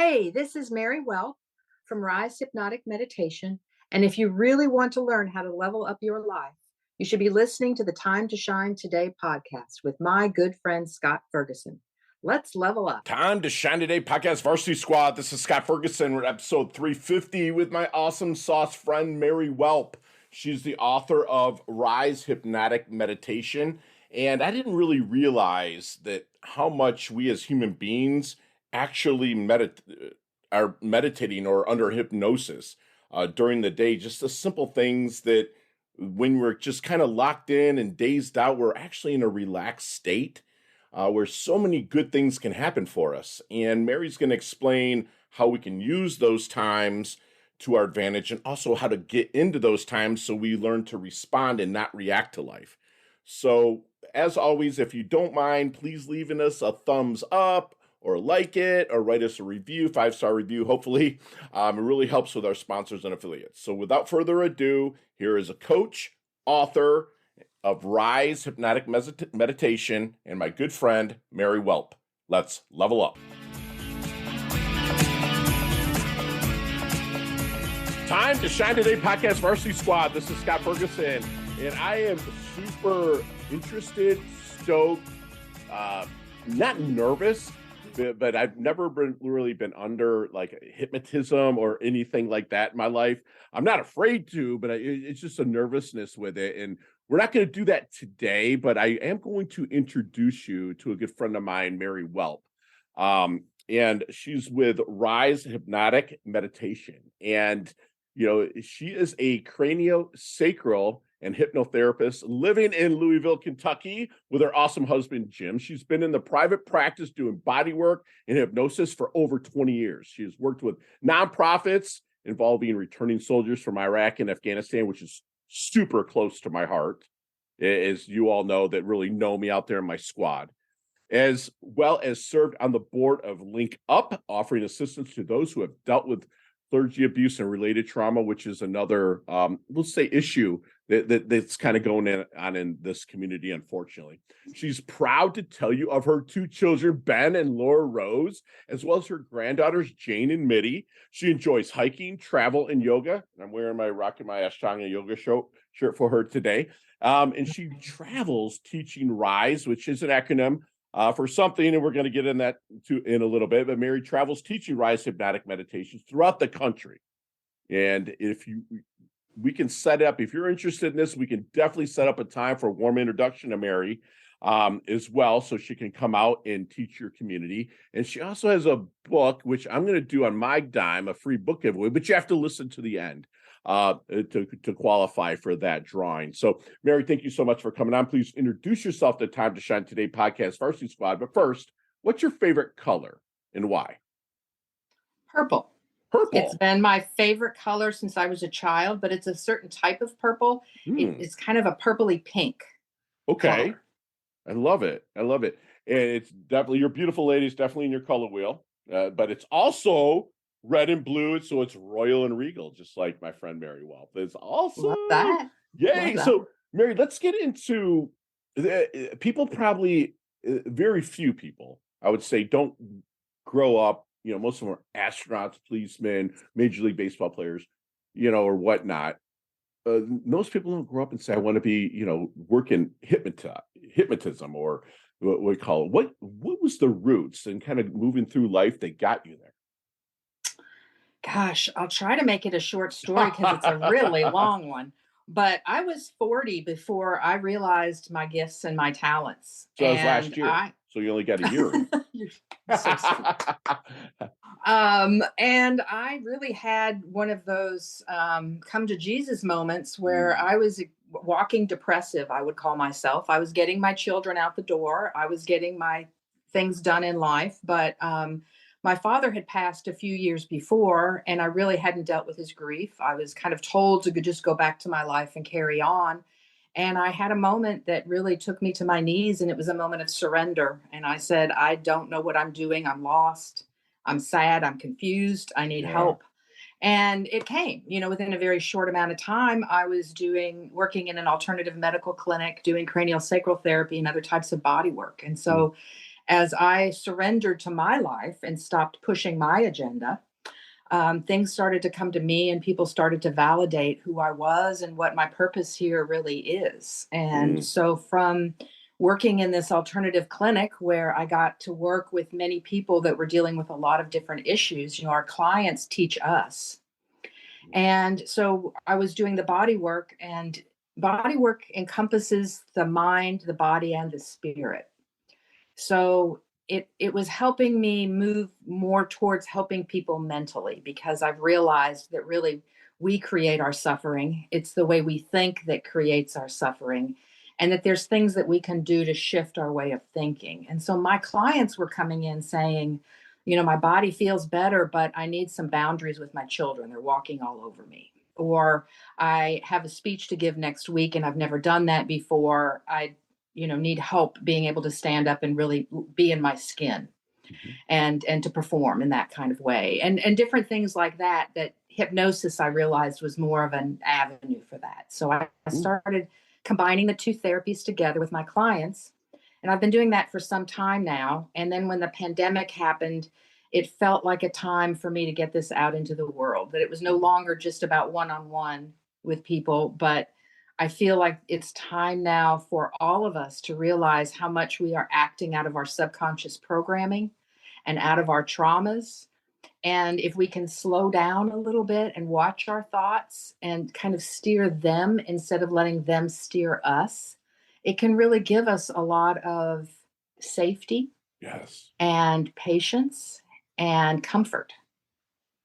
Hey, this is Mary Welp from RISE Hypnotic Meditation. And if you really want to learn how to level up your life, you should be listening to the Time to Shine Today podcast with my good friend, Scott Ferguson. Let's level up. Time to Shine Today podcast Varsity Squad. This is Scott Ferguson. We're at episode 350 with my awesome sauce friend, Mary Welp. She's the author of RISE Hypnotic Meditation. And I didn't really realize that how much we as human beings actually are meditating or under hypnosis during the day. Just the simple things that when we're just kind of locked in and dazed out, we're actually in a relaxed state where so many good things can happen for us. And Mary's going to explain how we can use those times to our advantage and also how to get into those times so we learn to respond and not react to life. So as always, if you don't mind, please leaving us a thumbs up or like it or write us a review, 5-star review, hopefully. It really helps with our sponsors and affiliates. So without further ado, here is a coach, author of RISE Hypnotic Meditation, and my good friend, Mary Welp. Let's level up. Time to Shine Today podcast Varsity Squad. This is Scott Ferguson, and I am super interested, stoked, not nervous, but I've never really been under like hypnotism or anything like that in my life. I'm not afraid to, but it's just a nervousness with it. And we're not going to do that today, but I am going to introduce you to a good friend of mine, Mary Welp. And she's with RISE Hypnotic Meditation. And, you know, she is a CranioSacral and Hypnotherapist living in Louisville, Kentucky with her awesome husband, Jim. She's been in the private practice doing bodywork and hypnosis for over 20 years. She has worked with nonprofits involving returning soldiers from Iraq and Afghanistan, which is super close to my heart, as you all know that really know me out there in my squad, as well as served on the board of LinkUp, offering assistance to those who have dealt with clergy abuse and related trauma, which is another, we'll say, issue that's kind of going on in this community, unfortunately. She's proud to tell you of her two children, Ben and LauraRose, as well as her granddaughters, Jane and Middy. She enjoys hiking, travel, and yoga. I'm wearing my Ashtanga yoga shirt for her today. And she travels teaching RISE, which is an acronym for something, and we're going to get in that in a little bit. But Mary travels teaching RISE Hypnotic Meditations throughout the country. And we can set up, if you're interested in this, we can definitely set up a time for a warm introduction to Mary as well, so she can come out and teach your community. And she also has a book, which I'm going to do on my dime, a free book giveaway, but you have to listen to the end to qualify for that drawing. So, Mary, thank you so much for coming on. Please introduce yourself to Time to Shine Today podcast Varsity Squad. But first, what's your favorite color and why? Purple. Purple. It's been my favorite color since I was a child, but it's a certain type of purple. It's kind of a purpley pink. Okay. Color. I love it. I love it. And it's definitely, you're beautiful ladies, definitely in your color wheel. But it's also red and blue, so it's royal and regal, just like my friend Mary Welp. It's awesome. Love that. Yay. Love that. So, Mary, let's get into people probably, very few people, I would say, don't grow up, you know, most of them are astronauts, policemen, Major League Baseball players, you know, or whatnot. Most people don't grow up and say, I want to be, you know, working hypnotism or what we call it. What was the roots and kind of moving through life that got you there? Gosh, I'll try to make it a short story because it's a really long one. But I was 40 before I realized my gifts and my talents. So that was last year. So you only got a year. You're so sweet. And I really had one of those come to Jesus moments where I was walking depressive, I would call myself. I was getting my children out the door. I was getting my things done in life. But my father had passed a few years before, and I really hadn't dealt with his grief. I was kind of told to just go back to my life and carry on. And I had a moment that really took me to my knees, and it was a moment of surrender. And I said, I don't know what I'm doing. I'm lost. I'm sad. I'm confused. I need help. And it came, within a very short amount of time. I was working in an alternative medical clinic, doing craniosacral therapy and other types of body work. And so as I surrendered to my life and stopped pushing my agenda, things started to come to me and people started to validate who I was and what my purpose here really is. And so from working in this alternative clinic where I got to work with many people that were dealing with a lot of different issues, you know, our clients teach us. And so I was doing the body work, and body work encompasses the mind, the body, and the spirit. So it was helping me move more towards helping people mentally, because I've realized that really we create our suffering. It's the way we think that creates our suffering, and that there's things that we can do to shift our way of thinking. And so my clients were coming in saying, you know, my body feels better, but I need some boundaries with my children. They're walking all over me. Or I have a speech to give next week and I've never done that before. I, you know, need help being able to stand up and really be in my skin and to perform in that kind of way. And different things like that, that hypnosis I realized was more of an avenue for that. So I started combining the two therapies together with my clients. And I've been doing that for some time now. And then when the pandemic happened, it felt like a time for me to get this out into the world, that it was no longer just about one-on-one with people, but I feel like it's time now for all of us to realize how much we are acting out of our subconscious programming and out of our traumas. And if we can slow down a little bit and watch our thoughts and kind of steer them instead of letting them steer us, it can really give us a lot of safety, Yes, and patience and comfort.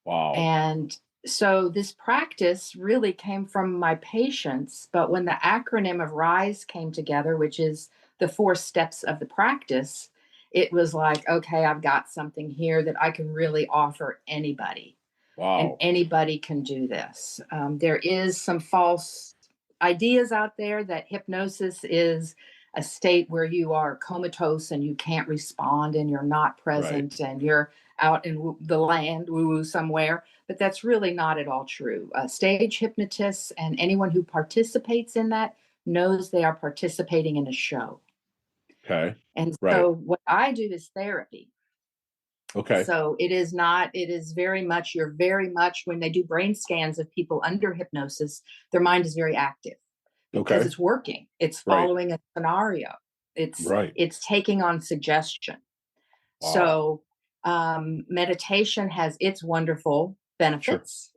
wow, And so this practice really came from my patients. But when the acronym of RISE came together, which is the 4 steps of the practice, it was like, okay, I've got something here that I can really offer anybody, and wow, anybody can do this. There is some false ideas out there that hypnosis is a state where you are comatose and you can't respond and you're not right. present and you're out in the land woo woo somewhere. But that's really not at all true. Stage hypnotists and anyone who participates in that knows they are participating in a show. Okay, And right. so what I do is therapy. Okay, So it is not, it is very much, you're very much, when they do brain scans of people under hypnosis, their mind is very active because okay, it's working. It's right, following a scenario. right. It's taking on suggestion. Wow, So meditation has its wonderful sure. benefits.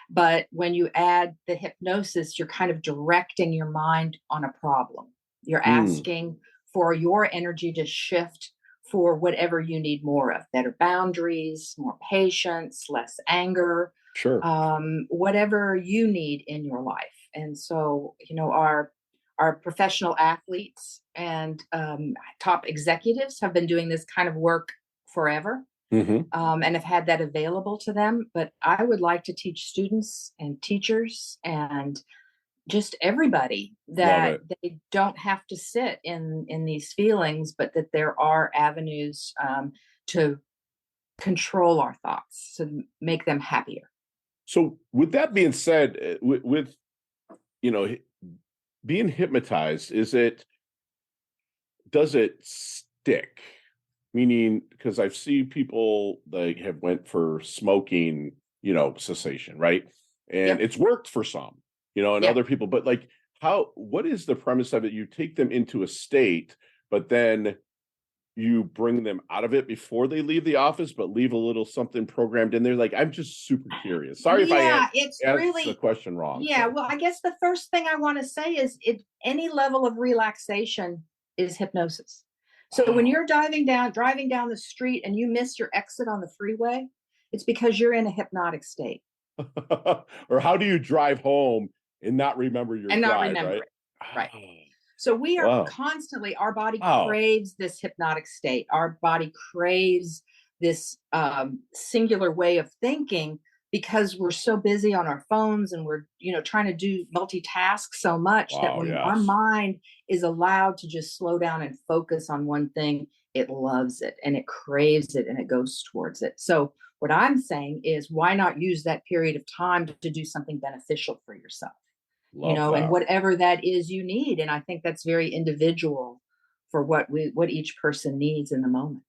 But when you add the hypnosis, you're kind of directing your mind on a problem. You're Mm, asking for your energy to shift for whatever you need more of: better boundaries, more patience, less anger, sure. whatever you need in your life. And so, you know, our professional athletes and top executives have been doing this kind of work forever, Hmm. and have had that available to them. But I would like to teach students and teachers and just everybody Love that it. they don't have to sit in these feelings, but that there are avenues to control our thoughts to make them happier. So, with that being said, with you know being hypnotized, does it stick? Meaning, because I've seen people that have went for smoking, cessation, right? And Yep. it's worked for some, and Yep. other people, but like what is the premise of it? You take them into a state, but then you bring them out of it before they leave the office, but leave a little something programmed in there. Like, I'm just super curious. Sorry if I Yeah, it's asked the really, question wrong. yeah. So, Well, I guess the first thing I want to say is any level of relaxation is hypnosis. So when wow. you're driving down the street and you miss your exit on the freeway, it's because you're in a hypnotic state Or how do you drive home and not remember your and not drive, remember right? it. Right. So we are Wow. constantly, our body Wow. craves this hypnotic state. Our body craves this singular way of thinking because we're so busy on our phones and we're, you know, trying to do multitask so much that Wow, when our yes. mind is allowed to just slow down and focus on one thing, it loves it and it craves it and it goes towards it. So what I'm saying is, why not use that period of time to do something beneficial for yourself? You Love know, and that. whatever that is you need. And I think that's very individual for what each person needs in the moment.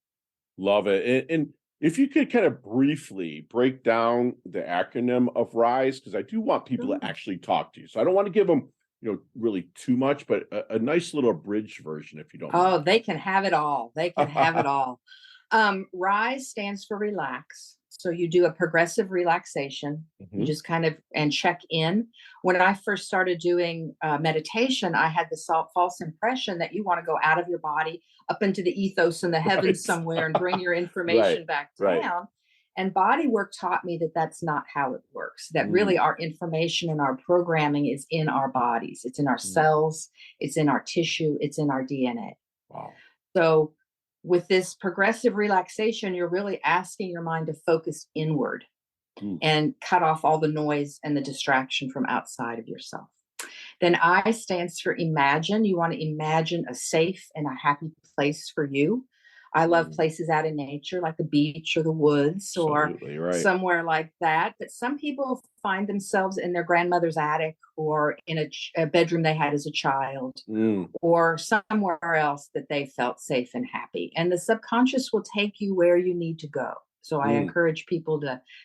Love it. And if you could kind of briefly break down the acronym of RISE, because I do want people to actually talk to you. So I don't want to give them, really too much, but a nice little abridged version, if you don't mind. Oh, they can have it all. They can have it all. RISE stands for relax. So you do a progressive relaxation. You just kind of and check in. When I first started doing meditation, I had this false impression that you want to go out of your body up into the ethos and the heavens somewhere and bring your information back down. And bodywork taught me that that's not how it works, that really our information and our programming is in our bodies. It's in our cells, it's in our tissue, it's in our DNA. Wow. So with this progressive relaxation, you're really asking your mind to focus inward and cut off all the noise and the distraction from outside of yourself. Then I stands for imagine. You want to imagine a safe and a happy place for you. I love places out in nature, like the beach or the woods or somewhere like that. But some people find themselves in their grandmother's attic or in a bedroom they had as a child or somewhere else that they felt safe and happy. And the subconscious will take you where you need to go. So I encourage people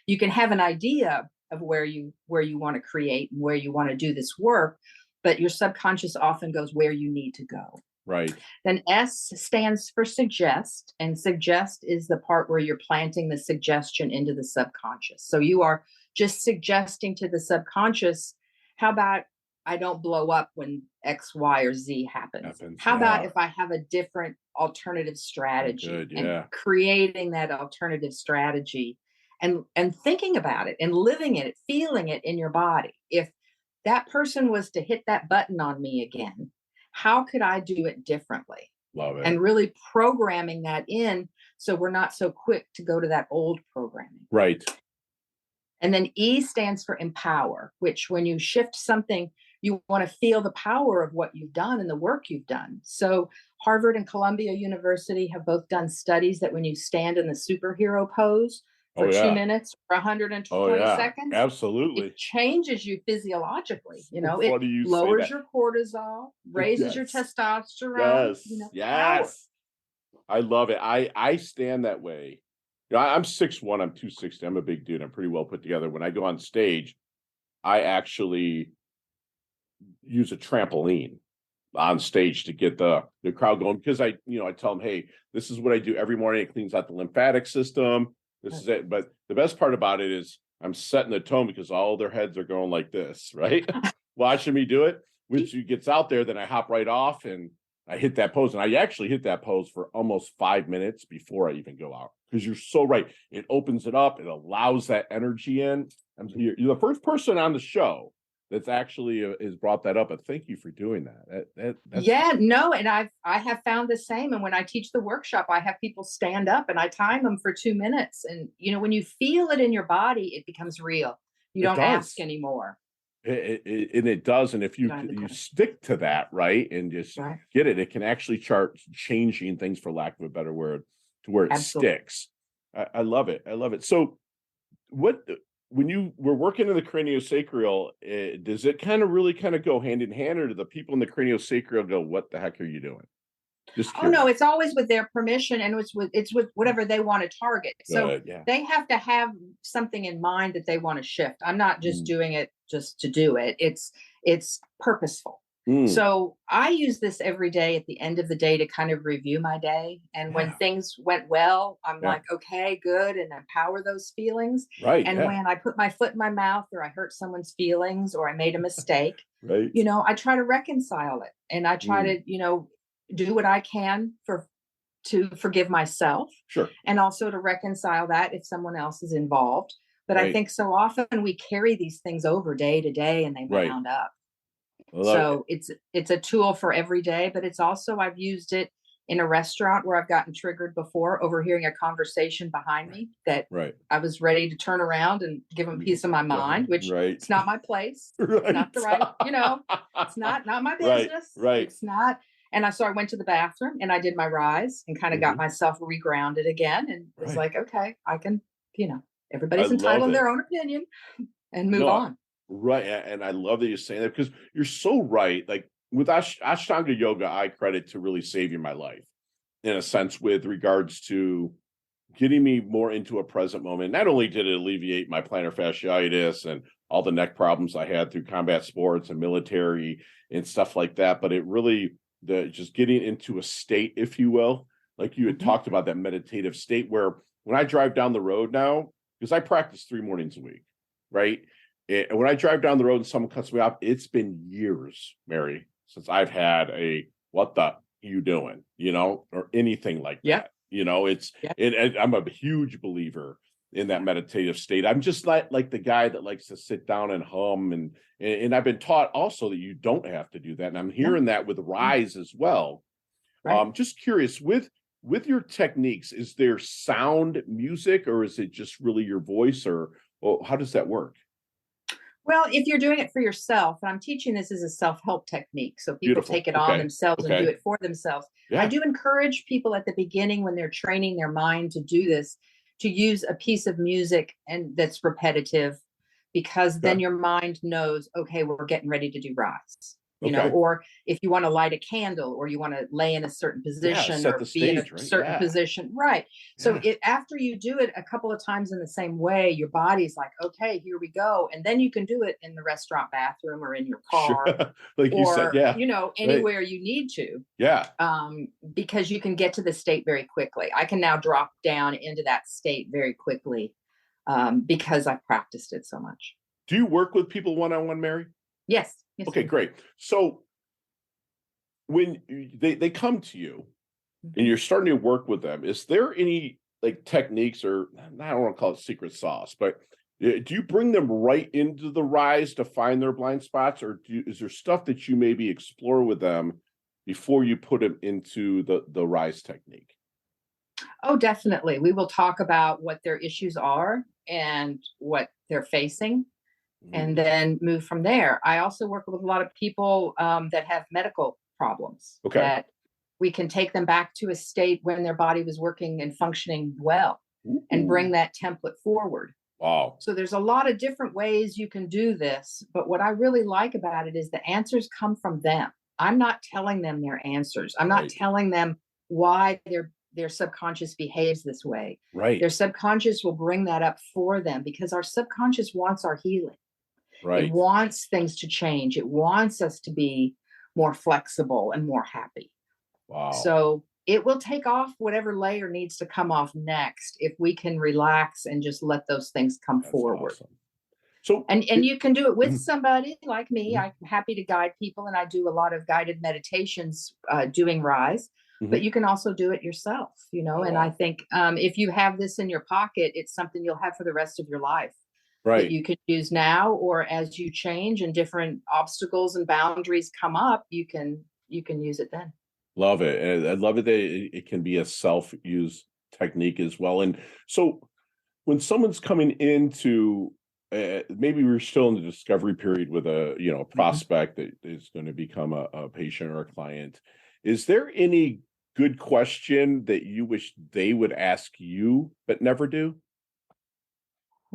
you can have an idea of where you want to create and where you want to do this work, but your subconscious often goes where you need to go. Right. Then S stands for suggest, and suggest is the part where you're planting the suggestion into the subconscious. So you are just suggesting to the subconscious, how about I don't blow up when X, Y, or Z happens? How about if I have a different alternative strategy? And creating that alternative strategy and thinking about it and living it, feeling it in your body. If that person was to hit that button on me again, how could I do it differently? Love it. And really programming that in so we're not so quick to go to that old programming. Right. And then E stands for empower, which when you shift something, you want to feel the power of what you've done and the work you've done. So Harvard and Columbia University have both done studies that when you stand in the superhero pose for 2 minutes or 120 seconds. Absolutely. It changes you physiologically. It lowers your cortisol, raises your testosterone. Power. I love it. I stand that way. I'm 6'1", I'm 260. I'm a big dude. I'm pretty well put together. When I go on stage, I actually use a trampoline on stage to get the crowd going because I tell them, hey, this is what I do every morning. It cleans out the lymphatic system. This is it. But the best part about it is I'm setting the tone because all their heads are going like this, right? Watching me do it. When she gets out there, then I hop right off and I hit that pose. And I actually hit that pose for almost 5 minutes before I even go out. Because you're so right. It opens it up. It allows that energy in. You're the first person on the show that's actually has brought that up. And thank you for doing that. And I have found the same. And when I teach the workshop, I have people stand up and I time them for 2 minutes. And when you feel it in your body, it becomes real. You don't ask anymore. It does. And if you stick to that, right, and just get it, it can actually start changing things, for lack of a better word, to where it sticks. I love it. I love it. So when you were working in the craniosacral, does it really go hand in hand, or do the people in the craniosacral go, what the heck are you doing? Oh no, it's always with their permission, and it's with whatever they want to target. So they have to have something in mind that they want to shift. I'm not just doing it just to do it. It's purposeful. So I use this every day at the end of the day to kind of review my day. And when things went well, I'm like, okay, good. And empower those feelings. Right. And when I put my foot in my mouth or I hurt someone's feelings or I made a mistake, I try to reconcile it. And I try to, do what I can to forgive myself. Sure. And also to reconcile that if someone else is involved. But I think so often we carry these things over day to day and they mound up. So it's a tool for every day, but it's also, I've used it in a restaurant where I've gotten triggered before, overhearing a conversation behind me that I was ready to turn around and give them a piece of my mind, which it's not my place. Not the right, it's not my business. It's not. And so I went to the bathroom and I did my RISE and kind of got myself regrounded again and was like, okay, I can, everybody's entitled to their own opinion and move on. Right. And I love that you're saying that because you're so right. Like with Ashtanga yoga, I credit to really saving my life in a sense with regards to getting me more into a present moment. Not only did it alleviate my plantar fasciitis and all the neck problems I had through combat sports and military and stuff like that, but it really, just getting into a state, if you will, like you had talked about, that meditative state where when I drive down the road now, because I practice 3 mornings a week, right? And when I drive down the road and someone cuts me off, it's been years, Mary, since I've had a, what the you doing, or anything like that. And I'm a huge believer in that meditative state. I'm just like the guy that likes to sit down and hum, and I've been taught also that you don't have to do that. And I'm hearing that with RISE as well. Right. Just curious, with your techniques, is there sound music, or is it just really your voice, or how does that work? Well, if you're doing it for yourself, and I'm teaching this as a self-help technique, so people take it on themselves and do it for themselves. Yeah. I do encourage people at the beginning when they're training their mind to do this, to use a piece of music and that's repetitive, because then your mind knows, okay, we're getting ready to do RISE. Or if you want to light a candle, or you want to lay in a certain position, or be in a certain position. Right. So after you do it a couple of times in the same way, your body's like, okay, here we go. And then you can do it in the restaurant bathroom, or in your car, like you said, anywhere you need to. Yeah. Because you can get to the state very quickly. I can now drop down into that state very quickly, because I've practiced it so much. Do you work with people one-on-one, Mary? Yes. Yes, okay, great. So when they come to you and you're starting to work with them, is there any like techniques, or I don't want to call it secret sauce, but do you bring them right into the RISE to find their blind spots, or is there stuff that you maybe explore with them before you put them into the RISE technique? Oh, definitely. We will talk about what their issues are and what they're facing, and then move from there. I also work with a lot of people that have medical problems, that we can take them back to a state when their body was working and functioning well, and bring that template forward. Wow. So there's a lot of different ways you can do this, but what I really like about it is the answers come from them. I'm not telling them their answers. I'm not telling them why their subconscious behaves this way. Right. Their subconscious will bring that up for them, because our subconscious wants our healing. Right. It wants things to change. It wants us to be more flexible and more happy. Wow. So it will take off whatever layer needs to come off next, if we can relax and just let those things come forward. Awesome. So and you can do it with somebody like me. I'm happy to guide people, and I do a lot of guided meditations doing RISE. But you can also do it yourself, and I think if you have this in your pocket, it's something you'll have for the rest of your life. That you can use now, or as you change and different obstacles and boundaries come up, you can use it then. Love it. And I love it that it can be a self-use technique as well. And so when someone's coming into, maybe we're still in the discovery period with a prospect that is going to become a patient or a client, is there any good question that you wish they would ask you but never do?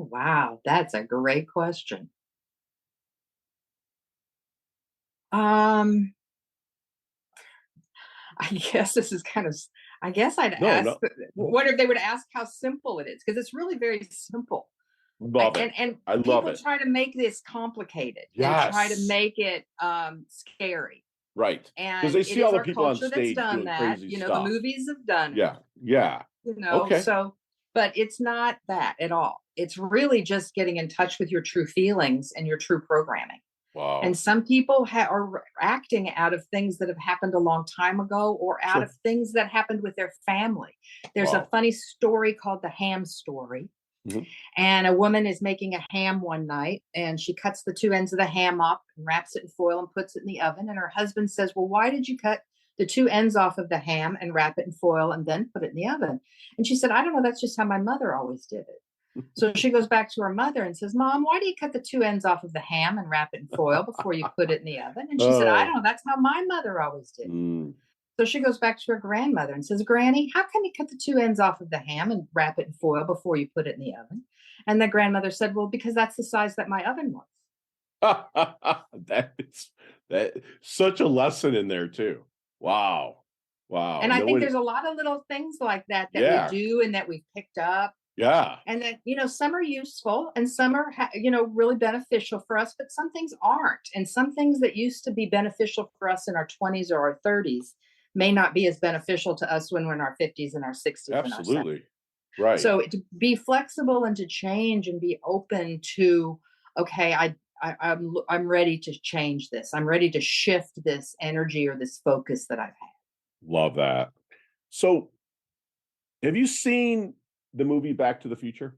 Wow, that's a great question. I guess this is kind of, I guess I'd ask, what if they would ask how simple it is? Because it's really very simple. Love it. And I love people it. try to make this complicated and try to make it scary. Right. And because they see all the people on stage that's done doing that. crazy stuff. The movies have done it. Yeah. So, but it's not that at all. It's really just getting in touch with your true feelings and your true programming. Wow. And some people are acting out of things that have happened a long time ago, or out of things that happened with their family. There's a funny story called the ham story. And a woman is making a ham one night, and she cuts the 2 ends of the ham up and wraps it in foil and puts it in the oven. And her husband says, well, why did you cut the 2 ends off of the ham and wrap it in foil and then put it in the oven? And she said, I don't know. That's just how my mother always did it. So she goes back to her mother and says, Mom, why do you cut the 2 ends off of the ham and wrap it in foil before you put it in the oven? And she said, I don't know. That's how my mother always did it. So she goes back to her grandmother and says, Granny, how can you cut the 2 ends off of the ham and wrap it in foil before you put it in the oven? And the grandmother said, well, because that's the size that my oven was. That such a lesson in there too. Wow. Wow. And I think there's a lot of little things like that we do and that we've picked up. Yeah. And that, some are useful and some are, really beneficial for us, but some things aren't. And some things that used to be beneficial for us in our 20s or our 30s may not be as beneficial to us when we're in our 50s and our 60s. Absolutely. And our 70s. Right. So to be flexible and to change and be open to, okay, I'm ready to change this. I'm ready to shift this energy or this focus that I've had. Love that. So have you seen the movie Back to the Future?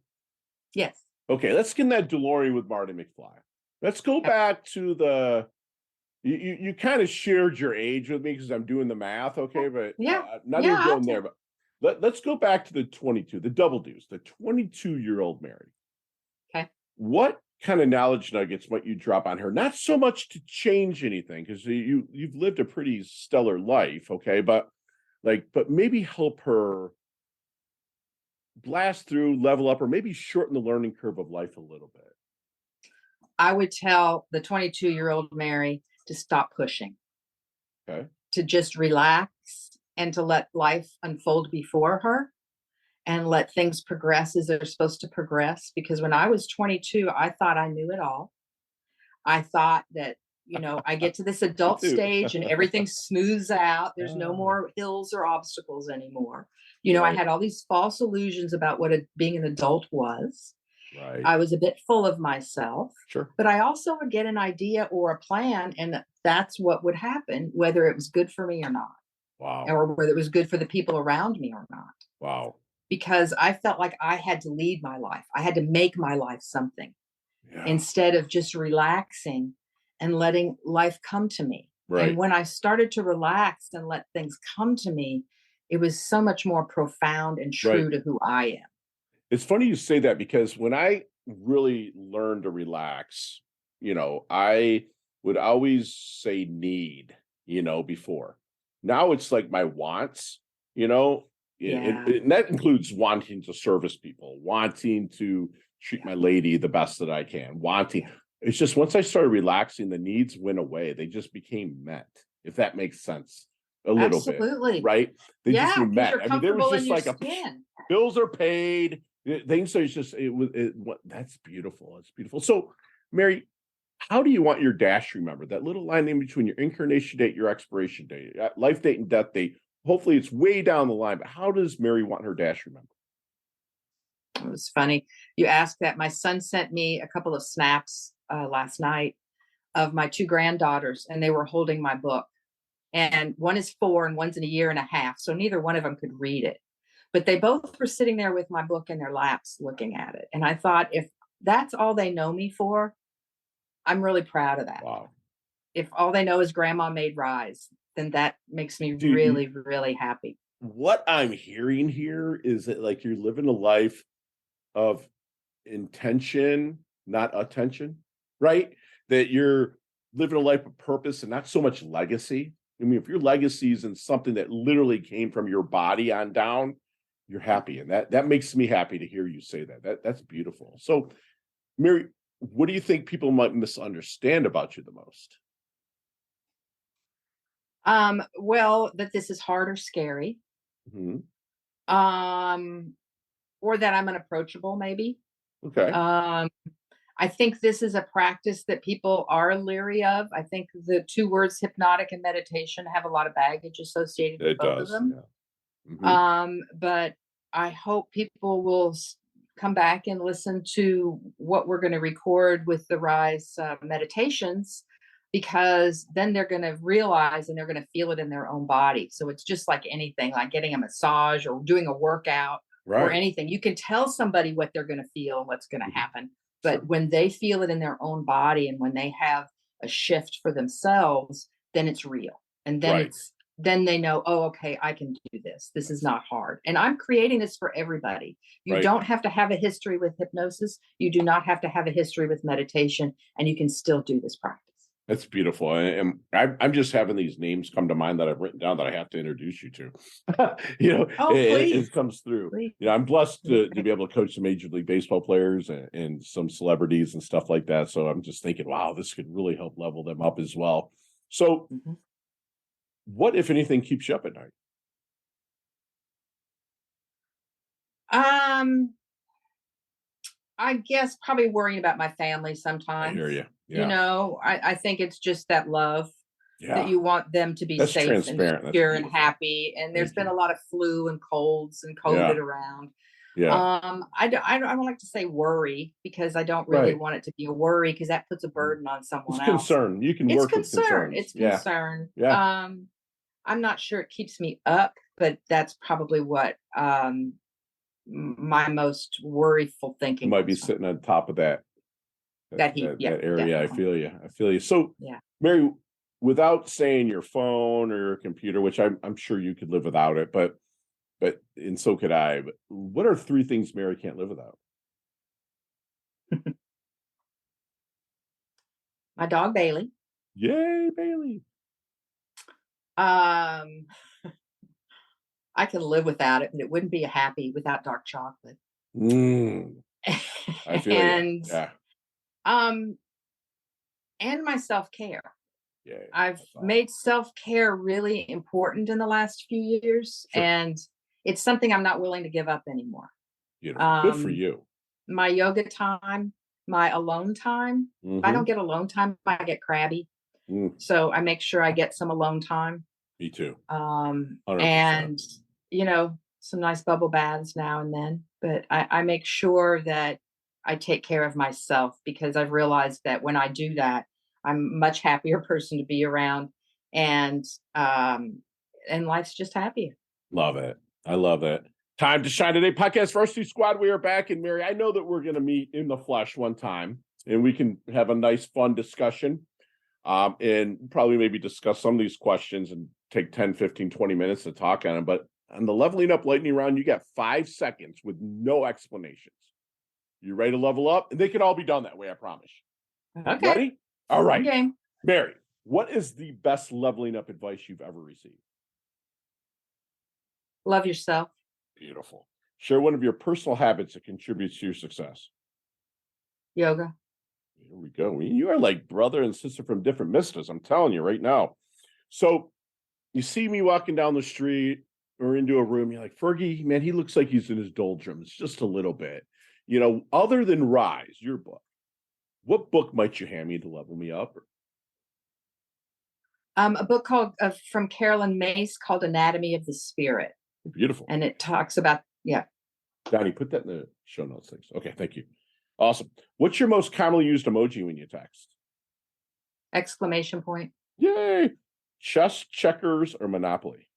Yes. Okay, let's get in that DeLorean with Marty McFly. Let's go back to you kind of shared your age with me because I'm doing the math, okay? But not even going there. But let's go back to the 22, the double deuce, the 22-year-old Mary. Okay. What kind of knowledge nuggets might you drop on her? Not so much to change anything, because you've lived a pretty stellar life, okay? But maybe help her blast through, level up, or maybe shorten the learning curve of life a little bit. I would tell the 22-year-old Mary to stop pushing. Okay. To just relax and to let life unfold before her and let things progress as they're supposed to progress. Because when I was 22, I thought I knew it all. I thought that, I get to this adult stage and everything smooths out. There's no more hills or obstacles anymore. Right. I had all these false illusions about what being an adult was. Right. I was a bit full of myself. Sure. But I also would get an idea or a plan, and that's what would happen, whether it was good for me or not. Wow. Or whether it was good for the people around me or not. Wow. Because I felt like I had to lead my life. I had to make my life something instead of just relaxing and letting life come to me. Right. And when I started to relax and let things come to me, it was so much more profound and true to who I am. It's funny you say that, because when I really learned to relax, I would always say need, before. Now it's like my wants, and that includes wanting to service people, wanting to treat my lady the best that I can, it's just once I started relaxing, the needs went away. They just became met, if that makes sense a little bit, right? They just were met. I mean, there was just like bills are paid, things are just, that's beautiful. It's beautiful. So Mary, how do you want your dash remembered? That little line in between your incarnation date, your expiration date, life date and death date. Hopefully it's way down the line, but how does Mary want her dash remembered? It was funny you asked that. My son sent me a couple of snaps last night of my two granddaughters, and they were holding my book. And one is 4 and one's in a year and a half. So neither one of them could read it. But they both were sitting there with my book in their laps looking at it. And I thought, if that's all they know me for, I'm really proud of that. Wow. If all they know is Grandma made RISE, then that makes me really, really happy. What I'm hearing here is that like you're living a life of intention, not attention, right? That you're living a life of purpose and not so much legacy. I mean, if your legacy is in something that literally came from your body on down, you're happy. And that makes me happy to hear you say that. That's beautiful. So, Mary, what do you think people might misunderstand about you the most? Well, that this is hard or scary. Mm-hmm. Or that I'm unapproachable, maybe. Okay. I think this is a practice that people are leery of. I think the two words hypnotic and meditation have a lot of baggage associated with both of them. Yeah. Mm-hmm. But I hope people will come back and listen to what we're going to record with the RISE meditations, because then they're going to realize and they're going to feel it in their own body. So it's just like anything, like getting a massage or doing a workout or anything. You can tell somebody what they're going to feel and what's going to happen. But when they feel it in their own body and when they have a shift for themselves, then it's real. And then then they know, oh, okay, I can do this. This is not hard. And I'm creating this for everybody. You don't have to have a history with hypnosis. You do not have to have a history with meditation, and you can still do this practice. That's beautiful. And I'm just having these names come to mind that I've written down that I have to introduce you to. It comes through. Please. I'm blessed to be able to coach some Major League Baseball players and some celebrities and stuff like that. So I'm just thinking, wow, this could really help level them up as well. So what, if anything, keeps you up at night? I guess probably worrying about my family I sometimes. hear you. You Yeah. know, I think it's just that love that Yeah. you want them to be That's safe and transparent. That's secure and beautiful. happy. And there's Thank been you. a lot of flu and colds and COVID around. Yeah. I don't like to say worry because I don't really Right. want it to be a worry because that puts a burden on It's someone else. concern. You can It's work with concern. concerns. It's Yeah. concern. Yeah. I'm not sure it keeps me up, but that's probably what my most worryful You thinking might be comes from. sitting on top of that Yeah, area. I definitely. feel you. So, Yeah. Mary, without saying your phone or your computer, which I'm sure you could live without it, but and so could I. But what are 3 things Mary can't live without? My dog Bailey. Yay, Bailey. Um, I can live without it, but it wouldn't be happy without dark chocolate. I feel and you. Yeah. And my self-care. Yeah. I've Awesome. made self-care really important in the last few years, Sure. and it's something I'm not willing to give up anymore. Beautiful. Good for you. My yoga time, my alone time. If I don't get alone time, I get crabby. So I make sure I get some alone time. Me too. 100%. 100%. And, you know, some nice bubble baths now and then. But I make sure that I take care of myself because I've realized that when I do that, I'm a much happier person to be around. And life's just happier. Love it. I love it. Time to Shine Today podcast Varsity Squad. We are back. And Mary, I know that we're going to meet in the flesh one time and we can have a nice, fun discussion and probably maybe discuss some of these questions and take 10, 15, 20 minutes to talk on them. But on the leveling up lightning round, you got 5 seconds with no explanations. You ready to level up? And they can all be done that way, I promise. Okay. Ready? All right. Okay. Mary, what is the best leveling up advice you've ever received? Love yourself. Beautiful. Share one of your personal habits that contributes to your success. Yoga. Here we go. You are like brother and sister from different mistas. I'm telling you right now. So you see me walking down the street or into a room. You're like, Fergie, man, he looks like he's in his doldrums just a little bit. You know, other than Rise, your book, what book might you hand me to level me up? A book called from Carolyn Mace called Anatomy of the Spirit. Beautiful. And it talks about, Donnie, put that in the show notes. Thanks. Okay, thank you. Awesome. What's your most commonly used emoji when you text? Exclamation point. Yay. Chess, checkers, or Monopoly?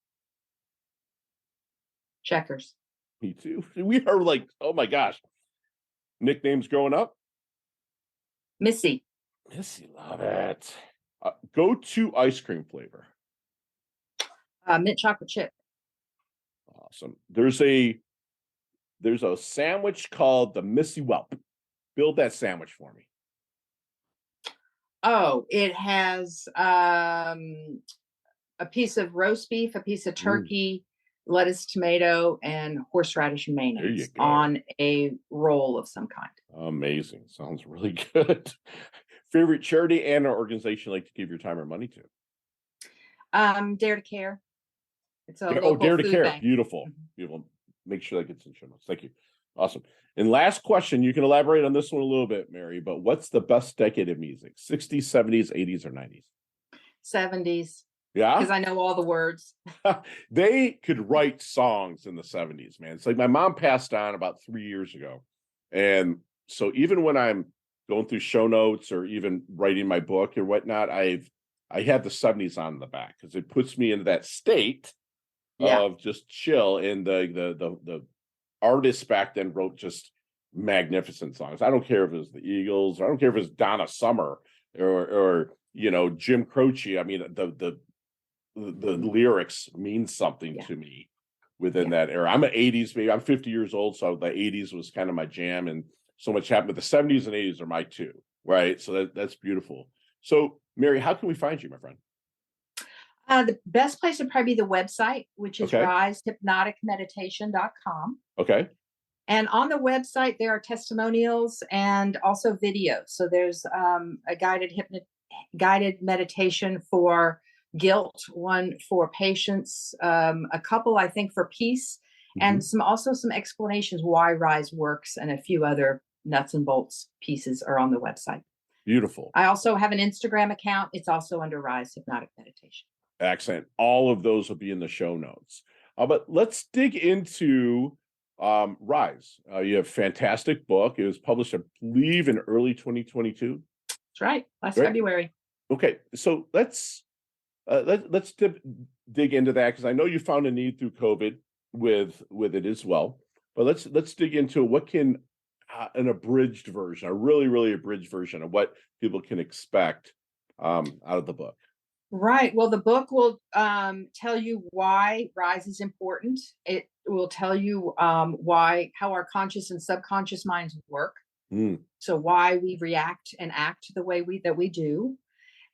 Checkers. Me too. We are like, oh my gosh. Nicknames growing up? Missy. Missy, love it. Go to ice cream flavor. Mint chocolate chip. Awesome. There's a sandwich called the Missy Welp. Build that sandwich for me. Oh, it has a piece of roast beef, a piece of turkey, lettuce, tomato, and horseradish mayonnaise on a roll of some kind. Amazing. Sounds really good. Favorite charity and or organization you like to give your time or money to? Dare to Care. It's a local Dare to food Care. bank. Beautiful. Beautiful. Make sure that gets in show notes. Thank you. Awesome. And last question, you can elaborate on this one a little bit, Mary, but what's the best decade of music? 60s, 70s, 80s, or 90s? 70s. Yeah? Because I know all the words. They could write songs in the 70s, man. It's like my mom passed on about 3 years ago. And so even when I'm going through show notes or even writing my book or whatnot, I had the 70s on the back because it puts me into that state of just chill. And the artists back then wrote just magnificent songs. I don't care if it was the Eagles, or I don't care if it was Donna Summer or you know, Jim Croce. I mean, the lyrics mean something to me within that era. I'm an 80s baby. I'm 50 years old, so the 80s was kind of my jam, and so much happened. But the 70s and 80s are my two, right? So that's beautiful. So, Mary, how can we find you, my friend? The best place would probably be the website, which is risehypnoticmeditation.com. Okay. And on the website, there are testimonials and also videos. So there's a guided guided meditation for guilt, one for patience, a couple, I think, for peace, and some explanations why RISE works, and a few other nuts and bolts pieces are on the website. Beautiful. I also have an Instagram account. It's also under RISE Hypnotic Meditation. Excellent. All of those will be in the show notes. But let's dig into RISE. You have a fantastic book. It was published, I believe, in early 2022. That's right. Last February. Okay, so let's dig into that, because I know you found a need through COVID with it as well. But let's dig into what can an abridged version, a really abridged version of what people can expect out of the book. Right. Well, the book will tell you why RISE is important. It will tell you how our conscious and subconscious minds work. So why we react and act the way that we do.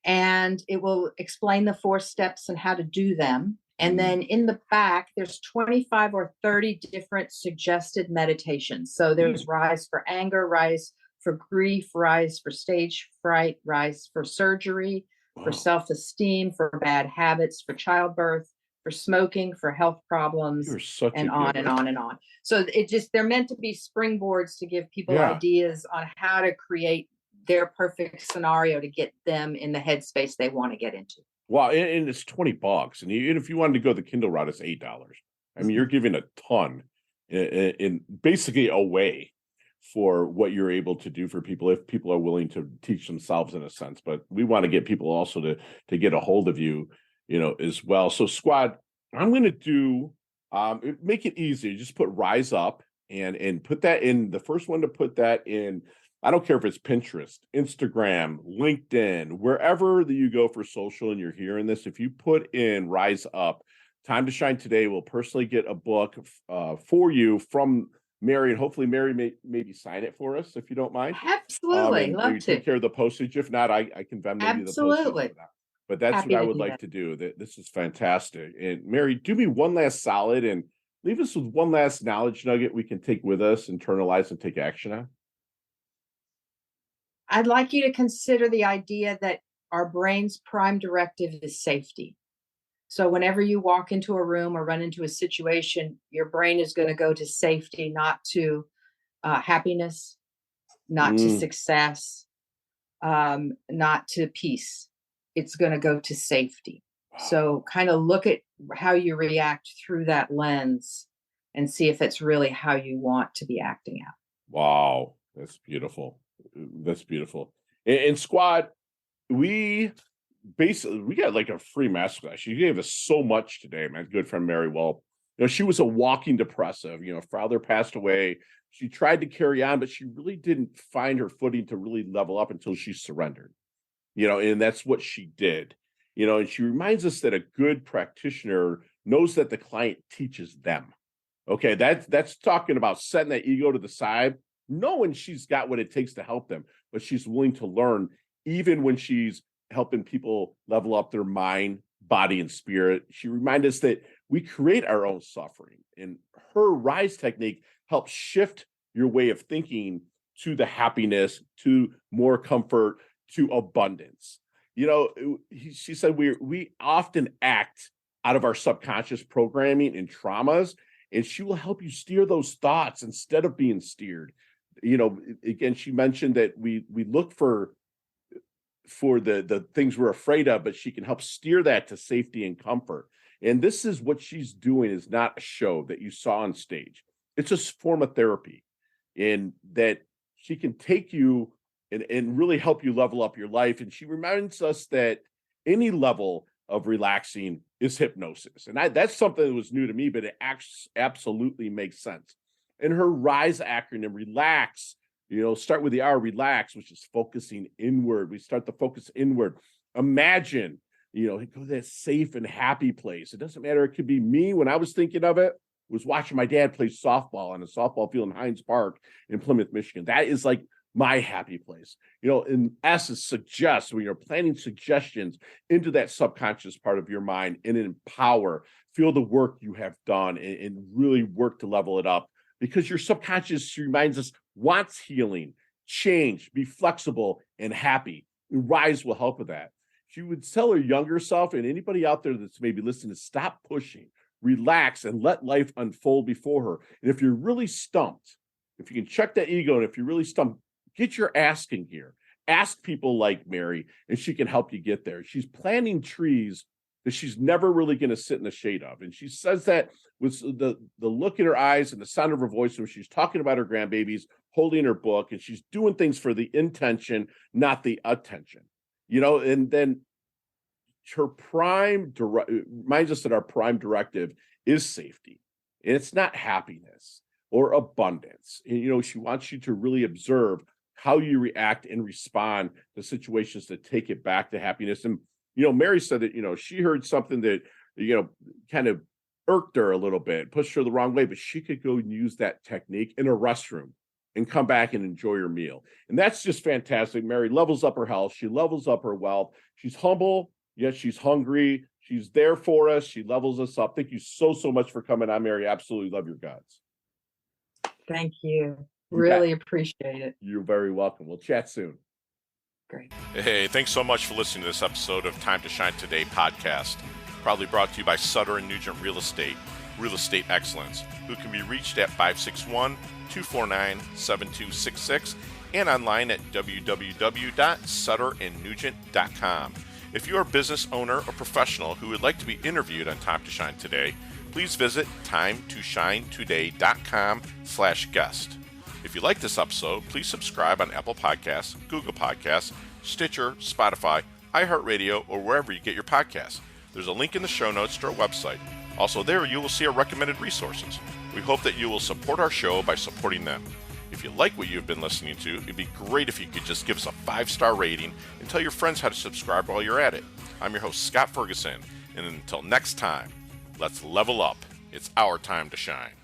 And it will explain the 4 steps and how to do them. And then in the back, there's 25 or 30 different suggested meditations. So there's RISE for anger, RISE for grief, RISE for stage fright, RISE for surgery, for self-esteem, for bad habits, for childbirth, for smoking, for health problems, and on and on and on. So they're meant to be springboards to give people ideas on how to create their perfect scenario to get them in the headspace they want to get into. Wow, and it's $20, and even if you wanted to go the Kindle route, it's $8. I mean, you're giving a ton in basically away for what you're able to do for people, if people are willing to teach themselves in a sense. But we want to get people also to get a hold of you, as well. So squad, I'm going to do make it easy. Just put RISE up and put that in. The first one to put that in, I don't care if it's Pinterest, Instagram, LinkedIn, wherever that you go for social and you're hearing this, if you put in RISE up, Time to Shine Today will personally get a book for you from Mary, and hopefully Mary maybe sign it for us if you don't mind. Absolutely, love to. Take care of the postage. If not, I can Venmo you the postage for that. But that's what I would like to do. This is fantastic. And Mary, do me one last solid and leave us with one last knowledge nugget we can take with us, internalize, and take action on. I'd like you to consider the idea that our brain's prime directive is safety. So whenever you walk into a room or run into a situation, your brain is going to go to safety, not to happiness, not to success, not to peace. It's going to go to safety. So kind of look at how you react through that lens and see if it's really how you want to be acting out. Wow, that's beautiful. That's beautiful. And squad, we got like a free masterclass. She gave us so much today, my good friend Mary Welp. She was a walking depressive. Father passed away. She tried to carry on, but she really didn't find her footing to really level up until she surrendered. And that's what she did. And she reminds us that a good practitioner knows that the client teaches them. Okay, that's talking about setting that ego to the side, knowing she's got what it takes to help them, but she's willing to learn even when she's helping people level up their mind, body, and spirit. She reminds us that we create our own suffering, and her RISE technique helps shift your way of thinking to the happiness, to more comfort, to abundance. She said we often act out of our subconscious programming and traumas, and she will help you steer those thoughts instead of being steered. Again, she mentioned that we look for the things we're afraid of, but she can help steer that to safety and comfort. And this is what she's doing, is not a show that you saw on stage. It's a form of therapy, in that she can take you and really help you level up your life. And she reminds us that any level of relaxing is hypnosis. And that's something that was new to me, but it absolutely makes sense. And her RISE acronym, relax, start with the R, relax, which is focusing inward. We start to focus inward. Imagine, go to that safe and happy place. It doesn't matter. It could be me. When I was thinking of it, was watching my dad play softball on a softball field in Hines Park in Plymouth, Michigan. That is like my happy place. In essence, suggest, when you're planning suggestions into that subconscious part of your mind, and empower, feel the work you have done, and really work to level it up, because your subconscious reminds us wants healing, change, be flexible and happy. RISE will help with that. She would tell her younger self, and anybody out there that's maybe listening, to stop pushing, relax, and let life unfold before her. And if you're really stumped, if you can check that ego, and if you're really stumped, get your asking here. Ask people like Mary, and she can help you get there. She's planting trees that she's never really going to sit in the shade of. And she says that with the look in her eyes and the sound of her voice when she's talking about her grandbabies, holding her book, and she's doing things for the intention, not the attention. And then her reminds us that our prime directive is safety. And it's not happiness or abundance. And, she wants you to really observe how you react and respond to situations that take it back to happiness. And, Mary said that, she heard something that, kind of irked her a little bit, pushed her the wrong way, but she could go and use that technique in a restroom and come back and enjoy her meal. And that's just fantastic. Mary levels up her health. She levels up her wealth. She's humble, yet she's hungry. She's there for us. She levels us up. Thank you so much for coming on, Mary. Absolutely love your guts. Thank you. Really appreciate it. You're very welcome. We'll chat soon. Great. Hey, thanks so much for listening to this episode of Time to Shine Today podcast. Proudly brought to you by Sutter and Nugent Real Estate Excellence, who can be reached at 561-249-7266 and online at www.sutterandnugent.com. If you're a business owner or professional who would like to be interviewed on Time to Shine Today, please visit timetoshinetoday.com/guest. If you like this episode, please subscribe on Apple Podcasts, Google Podcasts, Stitcher, Spotify, iHeartRadio, or wherever you get your podcasts. There's a link in the show notes to our website. Also there, you will see our recommended resources. We hope that you will support our show by supporting them. If you like what you've been listening to, it'd be great if you could just give us a 5-star rating and tell your friends how to subscribe while you're at it. I'm your host, Scott Ferguson, and until next time, let's level up. It's our time to shine.